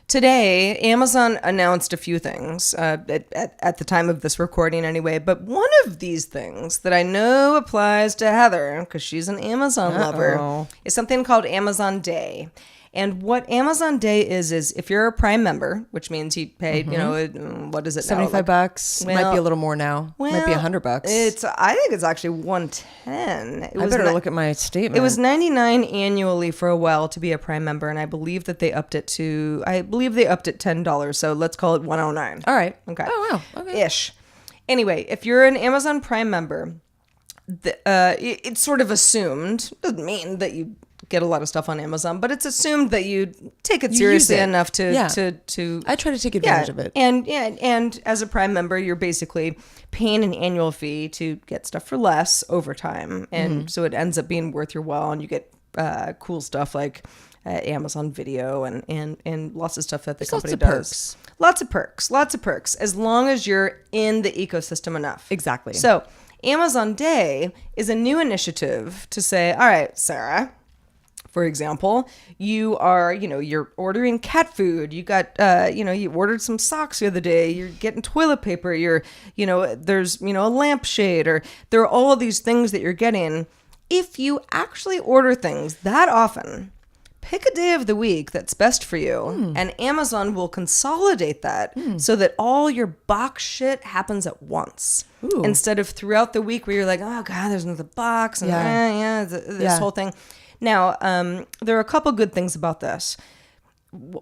today, Amazon announced a few things at the time of this recording anyway, but one of these things that I know applies to Heather, because she's an Amazon lover, is something called Amazon Day. And what Amazon Day is if you're a Prime member, which means you pay, what is it now? $75. Might be a little more now. Might be $100. I think it's actually $110. I better look at my statement. It was $99 annually for a while to be a Prime member, and I believe that they upped it to $10. So let's call it $109. All right. Okay. Oh wow. Okay. Ish. Anyway, if you're an Amazon Prime member, it's sort of assumed. Doesn't mean that you get a lot of stuff on Amazon, but it's assumed that you take it seriously enough to I try to take advantage of it. And as a Prime member, you're basically paying an annual fee to get stuff for less over time, and so it ends up being worth your while, and you get cool stuff like Amazon Video and lots of stuff that the There's company lots of does. perks. Lots of perks, as long as you're in the ecosystem enough. Exactly. So Amazon Day is a new initiative to say, all right, Sarah, for example, you are, you're ordering cat food. You got, you ordered some socks the other day. You're getting toilet paper. There's, a lampshade, or there are all of these things that you're getting. If you actually order things that often, pick a day of the week that's best for you, and Amazon will consolidate that so that all your box shit happens at once. Ooh. Instead of throughout the week where you're like, oh God, there's another box, and this whole thing. Now, there are a couple good things about this.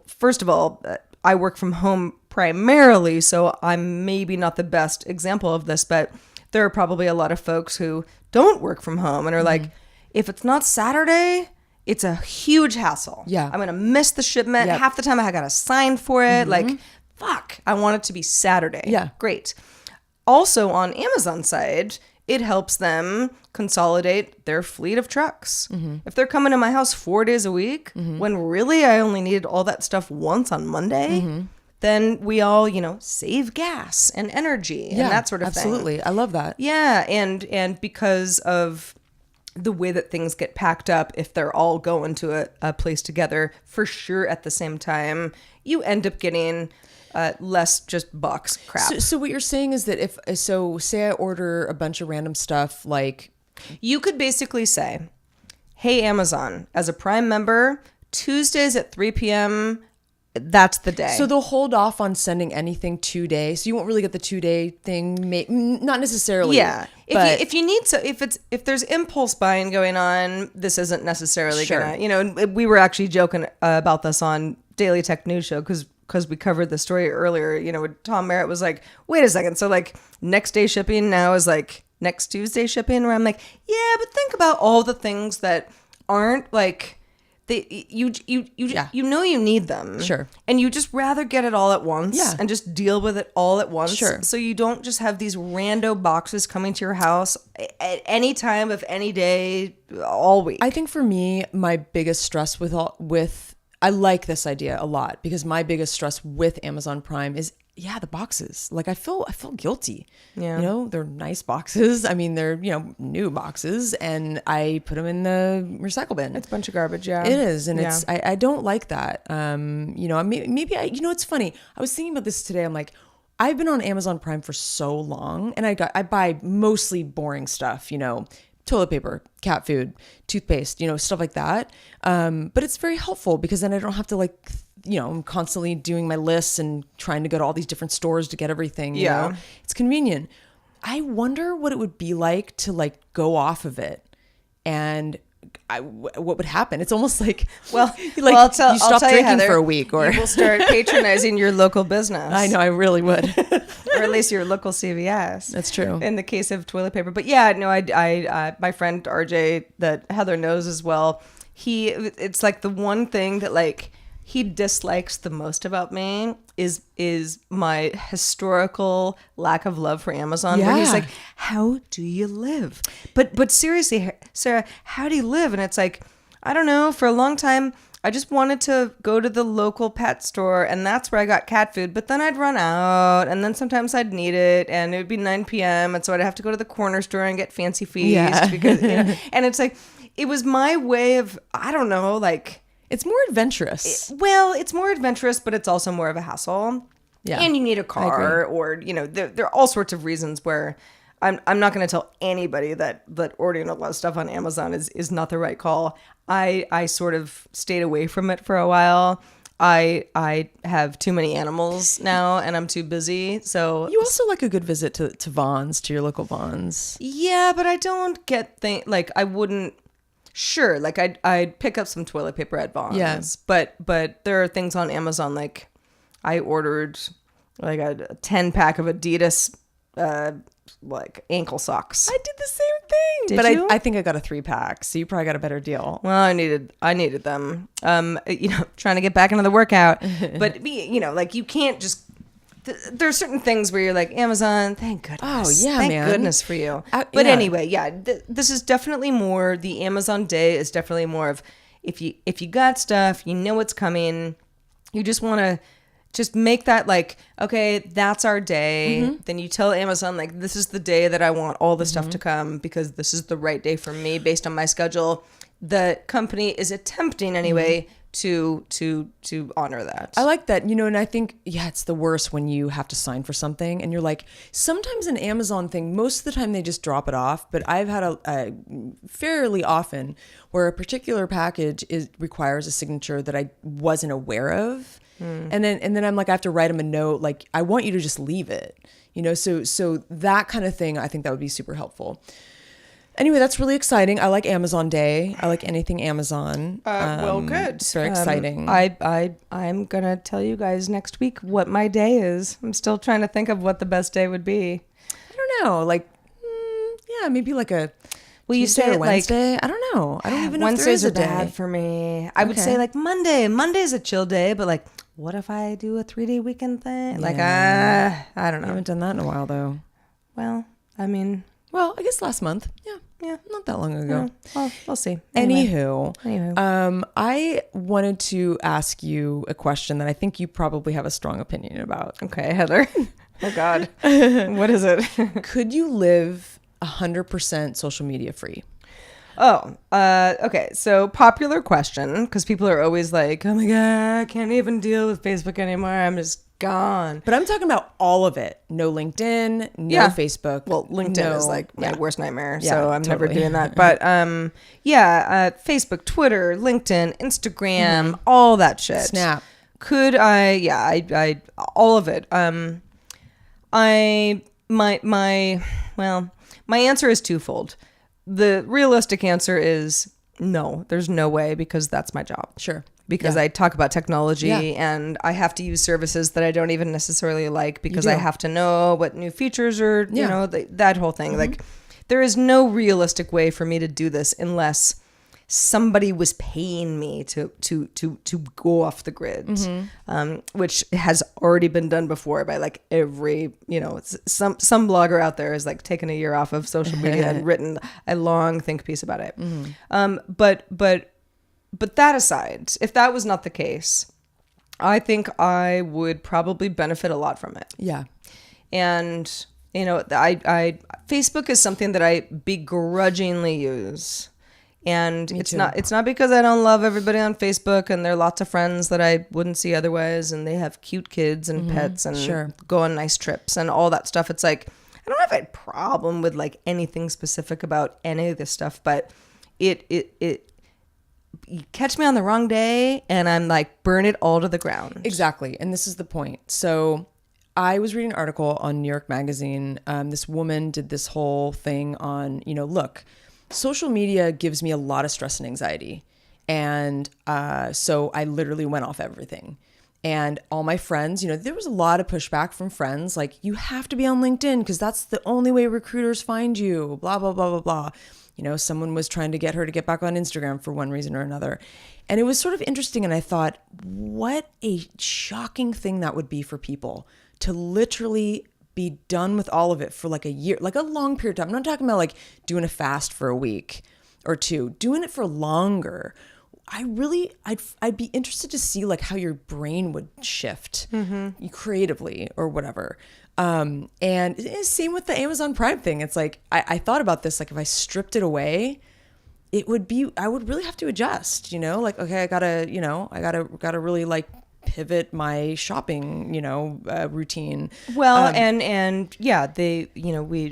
First of all, I work from home primarily, so I'm maybe not the best example of this, but there are probably a lot of folks who don't work from home and are like, if it's not Saturday, it's a huge hassle. Yeah. I'm going to miss the shipment. Yep. Half the time I got to sign for it. Like, fuck, I want it to be Saturday. Yeah. Great. Also, on Amazon side, it helps them consolidate their fleet of trucks. If they're coming to my house 4 days a week, when really I only needed all that stuff once on Monday, then we all, save gas and energy and that sort of thing. Absolutely. I love that. Yeah, and because of the way that things get packed up, if they're all going to a place together, for sure at the same time, you end up getting less just box crap. So what you're saying is that say I order a bunch of random stuff, like You could basically say, hey, Amazon, as a Prime member, Tuesdays at 3 p.m., that's the day. So they'll hold off on sending anything 2 days. So you won't really get the 2 day thing. Not necessarily. Yeah. If you need to, if there's impulse buying going on, this isn't necessarily gonna. We were actually joking about this on Daily Tech News Show because we covered the story earlier. When Tom Merritt was like, "Wait a second, so like next day shipping now is like next Tuesday shipping?" Where I'm like, "Yeah, but think about all the things that aren't like." You need them. Sure. And you just rather get it all at once Yeah. and just deal with it all at once. Sure. So you don't just have these rando boxes coming to your house at any time of any day all week. I think for me, my biggest stress with I like this idea a lot, because my biggest stress with Amazon Prime is the boxes. Like I feel guilty. Yeah. They're nice boxes. I mean, they're, new boxes, and I put them in the recycle bin. It's a bunch of garbage, yeah. It is. And I don't like that. Maybe it's funny. I was thinking about this today. I'm like, I've been on Amazon Prime for so long, and I buy mostly boring stuff, toilet paper, cat food, toothpaste, stuff like that. But it's very helpful because then I don't have to I'm constantly doing my lists and trying to go to all these different stores to get everything. You know? It's convenient. I wonder what it would be like to go off of it, and what would happen. It's almost like, I'll tell you stop you, drinking Heather, for a week, or you will start patronizing your local business. I know, I really would. Or at least your local CVS. That's true. In the case of toilet paper. But yeah, no, I my friend RJ that Heather knows as well, it's like the one thing that he dislikes the most about me is my historical lack of love for Amazon. Yeah. Where he's like, how do you live? But seriously, Sarah, how do you live? And it's like, I don't know, for a long time, I just wanted to go to the local pet store, and that's where I got cat food. But then I'd run out, and then sometimes I'd need it, and it would be 9 p.m. And so I'd have to go to the corner store and get Fancy Feast. Yeah. Because, and it's like, it was my way of, I don't know, it's more adventurous. it's more adventurous, but it's also more of a hassle. Yeah. And you need a car, or, there are all sorts of reasons where I'm not going to tell anybody that ordering a lot of stuff on Amazon is not the right call. I sort of stayed away from it for a while. I have too many animals now, and I'm too busy. So You also like a good visit to Vons, to your local Vons. yeah, but I don't get I wouldn't. Sure, I'd pick up some toilet paper at Vons. Yeah. But there are things on Amazon, I ordered a 10-pack of Adidas ankle socks. I did the same thing. Did you? I think I got a 3-pack, so you probably got a better deal. Well, I needed them. Trying to get back into the workout. But you can't just there are certain things where you're like, Amazon, thank goodness. Oh, yeah, thank man. goodness for you. But yeah. anyway, this is definitely more, the Amazon day is definitely more of, if you got stuff, you know what's coming, you just want to just make that like, okay, that's our day. Then you tell Amazon, like, this is the day that I want all the stuff to come because this is the right day for me based on my schedule. The company is attempting anyway to honor that. I like that, and I think, it's the worst when you have to sign for something and you're like, sometimes an Amazon thing, most of the time they just drop it off, but I've had a fairly often where a particular package requires a signature that I wasn't aware of. And then I'm like, I have to write them a note, like, I want you to just leave it, so that kind of thing, I think that would be super helpful. Anyway, that's really exciting. I like Amazon Day. I like anything Amazon. Well, good. It's very exciting. I'm going to tell you guys next week what my day is. I'm still trying to think of what the best day would be. I don't know. Like, maybe like a Will you Tuesday say or it Wednesday? I don't know. I don't even know if there Wednesdays is a are bad day. for me. I would say like Monday. Monday's a chill day, but like, what if I do a 3-day weekend thing? Like, I don't know. I haven't done that in a while, though. Well, I mean... Well, I guess last month. Yeah, not that long ago. Well, we'll see. Anywho, I wanted to ask you a question that I think you probably have a strong opinion about. Okay, Heather. Oh, God. What is it? Could you live 100% social media free? Oh, okay. So popular question, because people are always like, oh my God, I can't even deal with Facebook anymore. I'm just gone. But I'm talking about all of it. No LinkedIn, no Facebook. Well, LinkedIn is like my worst nightmare. Yeah, so I'm never totally. doing that. But Facebook, Twitter, LinkedIn, Instagram, all that shit. Snap. Could I all of it. My answer is twofold. The realistic answer is no, there's no way, because that's my job. Sure. Because I talk about technology and I have to use services that I don't even necessarily like because I have to know what new features are, you know, that whole thing. Like, there is no realistic way for me to do this unless somebody was paying me to go off the grid, which has already been done before by like every, some blogger out there has like taken a year off of social media and written a long think piece about it. But that aside, if that was not the case, I think I would probably benefit a lot from it. Yeah. And, I Facebook is something that I begrudgingly use. And it's not because I don't love everybody on Facebook and there are lots of friends that I wouldn't see otherwise and they have cute kids and pets and go on nice trips and all that stuff. It's like, I don't have a problem with like anything specific about any of this stuff, but you catch me on the wrong day and I'm like, burn it all to the ground. Exactly. And this is the point. So I was reading an article on New York Magazine. This woman did this whole thing on, look, social media gives me a lot of stress and anxiety. And so I literally went off everything. And all my friends, there was a lot of pushback from friends. Like, you have to be on LinkedIn because that's the only way recruiters find you, blah, blah, blah, blah, blah. Someone was trying to get her to get back on Instagram for one reason or another. And it was sort of interesting. And I thought, what a shocking thing that would be for people to literally be done with all of it for like a year, like a long period of time. I'm not talking about like doing a fast for a week or two, doing it for longer. I'd be interested to see like how your brain would shift creatively or whatever. And same with the Amazon Prime thing. It's like, I thought about this, like if I stripped it away, I would really have to adjust, like, okay, I gotta really like pivot my shopping, routine. Well,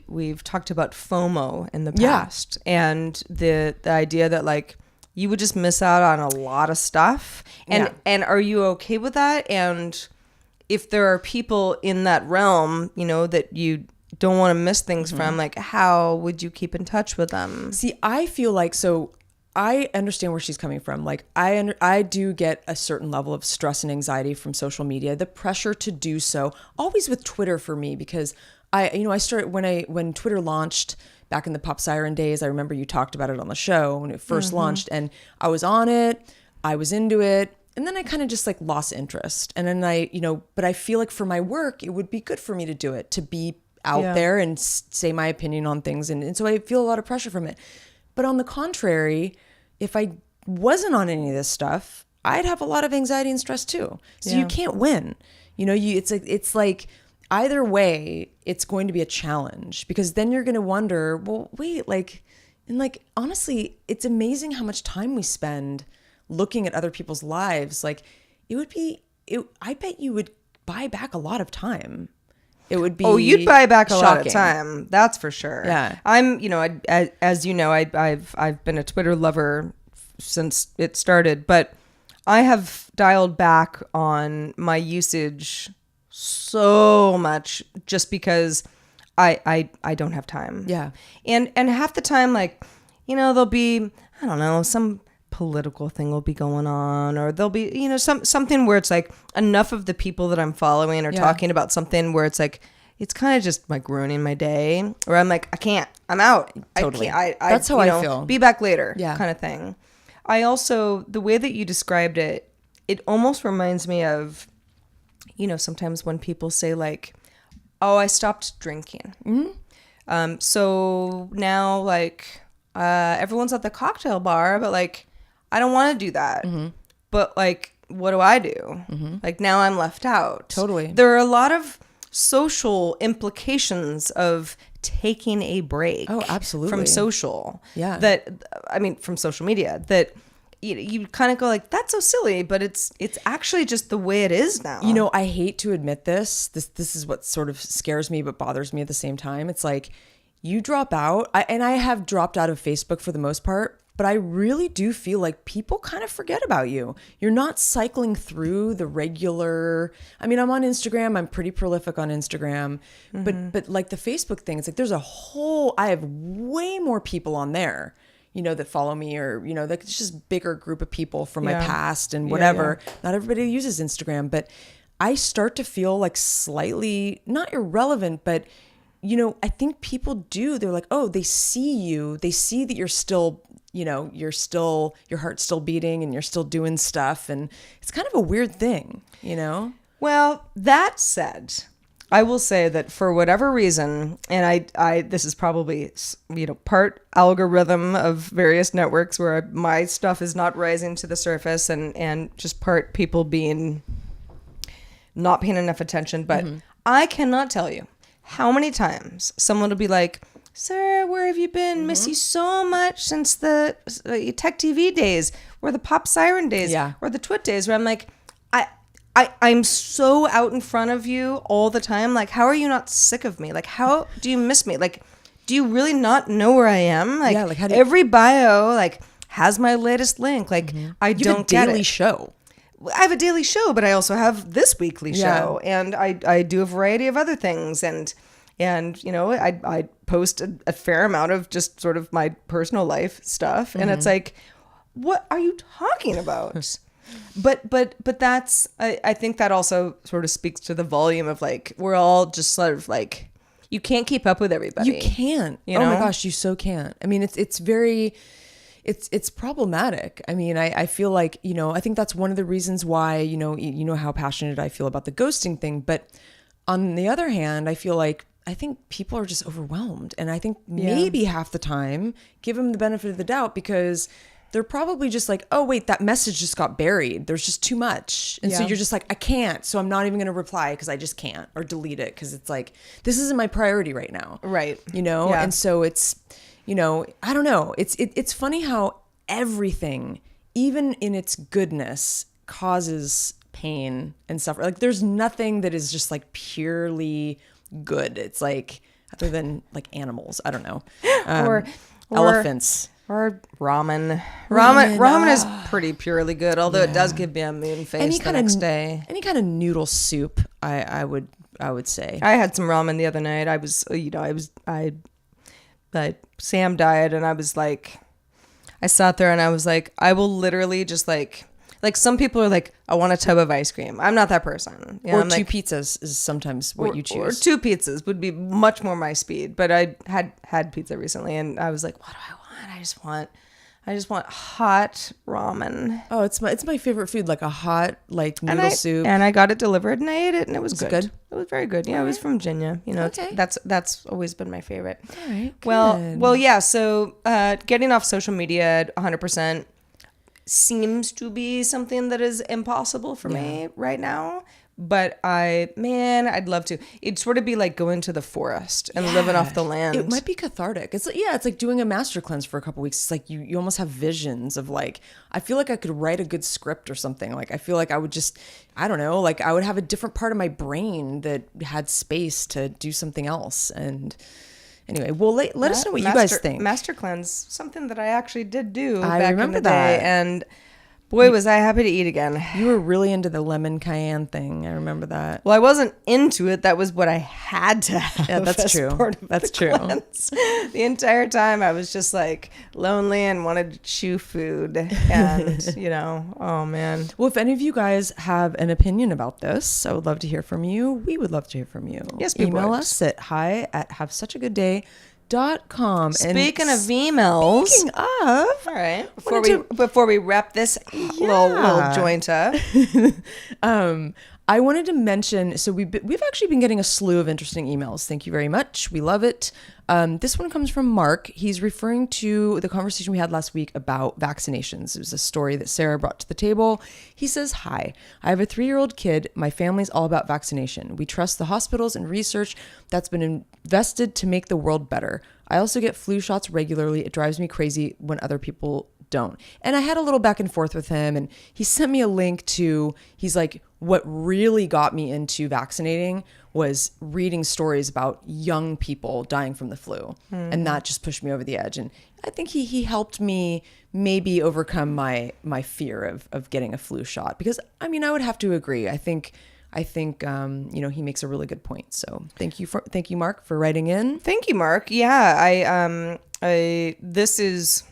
we've talked about FOMO in the past and the idea that like you would just miss out on a lot of stuff. And are you okay with that? And if there are people in that realm, that you don't want to miss things from, like, how would you keep in touch with them? See, I feel like, so I understand where she's coming from. Like, I do get a certain level of stress and anxiety from social media, the pressure to do so, always with Twitter for me, because I started when Twitter launched back in the Pop Siren days. I remember you talked about it on the show when it first launched, and I was on it. I was into it. then I kind of just like lost interest. And then but I feel like for my work, it would be good for me to do it, to be out there and say my opinion on things. And so I feel a lot of pressure from it. But on the contrary, if I wasn't on any of this stuff, I'd have a lot of anxiety and stress too. So you can't win. It's like either way, it's going to be a challenge, because then you're going to wonder, well, wait, honestly, it's amazing how much time we spend looking at other people's lives. Like I bet you would buy back a lot of time. It would be you'd buy back a lot of shocking. time. That's for sure. Yeah. I'm, as you know, I've been a Twitter lover since it started, but I have dialed back on my usage so much just because I don't have time. Yeah. And half the time, like, there'll be, I don't know, some political thing will be going on, or there'll be, something where it's like enough of the people that I'm following are talking about something where it's like, it's kind of just like ruining my day, or I'm like, I can't, I'm out. Totally. That's how I feel. Be back later. Yeah. Kind of thing. I also, the way that you described it, it almost reminds me of, sometimes when people say like, oh, I stopped drinking. Mm-hmm. So now like, everyone's at the cocktail bar, but like, I don't want to do that. Mm-hmm. But like, what do I do? Mm-hmm. Like now I'm left out. Totally. There are a lot of social implications of taking a break. Oh, absolutely. From social. Yeah. From social media that you kind of go like, that's so silly, but it's actually just the way it is now. I hate to admit this. This is what sort of scares me but bothers me at the same time. It's like you drop out, and I have dropped out of Facebook for the most part, but I really do feel like people kind of forget about you. You're not cycling through the regular. I mean, I'm on Instagram. I'm pretty prolific on Instagram, but like the Facebook thing, it's like I have way more people on there, that follow me, or, like it's just bigger group of people from my past and whatever. Yeah. Not everybody uses Instagram, but I start to feel like slightly not irrelevant, but I think people do. They're like, oh, they see you. They see that you're still, your heart's still beating and you're still doing stuff. And it's kind of a weird thing, Well, that said, I will say that for whatever reason, and I this is probably, part algorithm of various networks where my stuff is not rising to the surface, and just part people not paying enough attention. But I cannot tell you how many times someone will be like, Sarah, where have you been? Miss you so much since the Tech TV days, or the Pop Siren days, or the Twit days, where I'm like, I'm so out in front of you all the time. Like, how are you not sick of me? Like, how do you miss me? Like, do you really not know where I am? Like, how do every bio like has my latest link. Like, I don't get it. You have a daily show. I have a daily show, but I also have this weekly show, and I do a variety of other things, and I post a fair amount of just sort of my personal life stuff, and it's like, what are you talking about? but that's I think that also sort of speaks to the volume of like, we're all just sort of like, you can't keep up with everybody. You can't. Oh my gosh, you so can't. I mean, it's very. It's problematic. I mean, I feel like, I think that's one of the reasons why, you know how passionate I feel about the ghosting thing. But on the other hand, I think people are just overwhelmed. And I think maybe half the time, give them the benefit of the doubt, because they're probably just like, oh, wait, that message just got buried. There's just too much. And so you're just like, I can't. So I'm not even going to reply because I just can't, or delete it because it's like, this isn't my priority right now. Right. And so it's, I don't know. It's funny how everything, even in its goodness, causes pain and suffering. Like, there's nothing that is just like purely good. It's like, other than like animals, I don't know, or elephants. Or ramen. Ramen is pretty purely good, although it does give me a moon face the next day. Any kind of noodle soup, I would say. I had some ramen the other night. Sam died, and I was like, I sat there and I was like, I will literally just like some people are like, I want a tub of ice cream. I'm not that person. Or two pizzas is sometimes what you choose. Or two pizzas would be much more my speed. But I had pizza recently, and I was like, what do I want? I I just want hot ramen. Oh, it's my favorite food, like a hot like noodle soup. And I got it delivered and I ate it and it was It's good. good? It was very good. Yeah, it was from Virginia. You know, Okay. that's always been my favorite. All right. Well, yeah. So getting off social media 100% seems to be something that is impossible for me right now. But I'd love to. It'd sort of be like going to the forest and living off the land. It might be cathartic. It's like doing a master cleanse for a couple weeks. It's like you almost have visions of like, I feel like I could write a good script or something. Like I feel like I would just, I don't know, like I would have a different part of my brain that had space to do something else. And anyway, well, let us know what you guys think. Master cleanse, something that I actually did do I back remember in the day, that. and boy, was I happy to eat again. You were really into the lemon cayenne thing. I remember that. Well, I wasn't into it. That was what I had to have. Yeah, that's as true. part of That's the true. cleanse. The entire time I was just like lonely and wanted to chew food. And, oh man. Well, if any of you guys have an opinion about this, I would love to hear from you. We would love to hear from you. Yes, we Email would. us at hi@havesuchagooddday.com. Speaking of emails. Speaking of, All right. Before we wrap this little joint up. I wanted to mention, so we've actually been getting a slew of interesting emails. Thank you very much. We love it. This one comes from Mark. He's referring to the conversation we had last week about vaccinations. It was a story that Sarah brought to the table. He says, "Hi, I have a 3-year-old kid. My family's all about vaccination. We trust the hospitals and research that's been invested to make the world better. I also get flu shots regularly. It drives me crazy when other people don't." And I had a little back and forth with him, and he sent me a link to, he's like, what really got me into vaccinating was reading stories about young people dying from the flu. And that just pushed me over the edge. And I think he helped me maybe overcome my fear of getting a flu shot, because I mean, I would have to agree. I think he makes a really good point. So thank you, Mark, for writing in. Thank you, Mark. Yeah, this is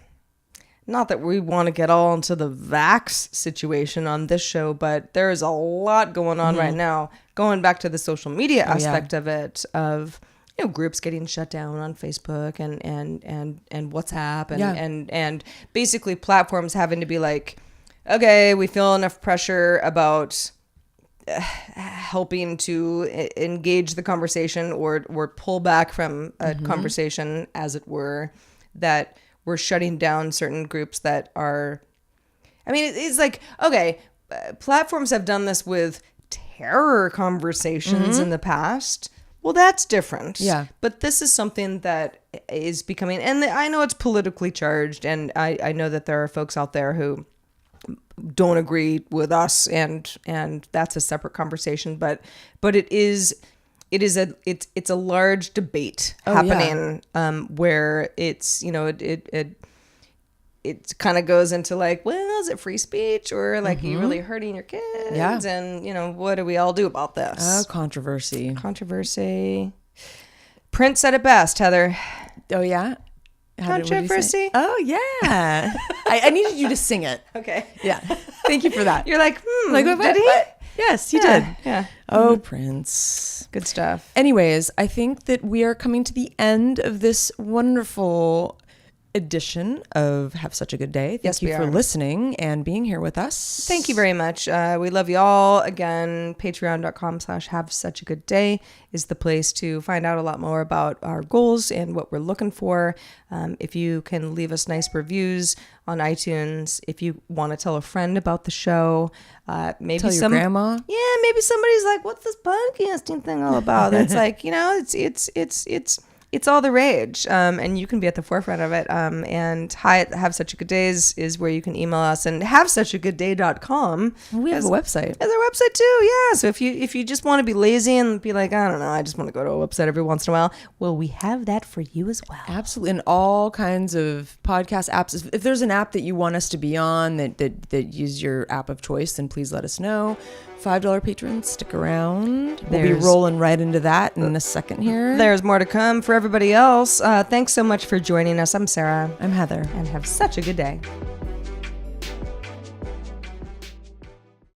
not that we want to get all into the vax situation on this show, but there is a lot going on right now. Going back to the social media aspect of it, of groups getting shut down on Facebook and WhatsApp and basically platforms having to be like, okay, we feel enough pressure about helping to engage the conversation or pull back from a conversation, as it were, that we're shutting down certain groups that are, I mean, it's like, okay, platforms have done this with terror conversations in the past. Well, that's different. Yeah. But this is something that is becoming, and I know it's politically charged, and I know that there are folks out there who don't agree with us, and that's a separate conversation, but it's a large debate happening, where it's, it kind of goes into like, well, is it free speech, or like, are you really hurting your kids? Yeah. And what do we all do about this? Controversy. Prince said it best, Heather. Oh yeah. What did you say? Controversy. Oh yeah. I needed you to sing it. Okay. Yeah. Thank you for that. You're like, Like, did he? what? Yes, he did. Yeah. Oh, Prince. Good stuff. Anyways, I think that we are coming to the end of this wonderful edition of Have Such a Good Day. Thank you for listening and being here with us. Thank you very much. We love you all. Again, patreon.com/have such a good day is the place to find out a lot more about our goals and what we're looking for. If you can leave us nice reviews on iTunes, if you want to tell a friend about the show, maybe tell your grandma. Yeah, maybe somebody's like, what's this podcasting thing all about? It's like, it's all the rage, and you can be at the forefront of it. And Have Such a Good Days is where you can email us, and havesuchagooddday.com. We have a website. There's our website too, yeah. So if you just want to be lazy and be like, I don't know, I just want to go to a website every once in a while, well, we have that for you as well. Absolutely. And all kinds of podcast apps. If there's an app that you want us to be on that use your app of choice, then please let us know. $5 patrons, stick around. We'll be rolling right into that in a second here. There's more to come for everybody else. Thanks so much for joining us. I'm Sarah. I'm Heather. And have such a good day.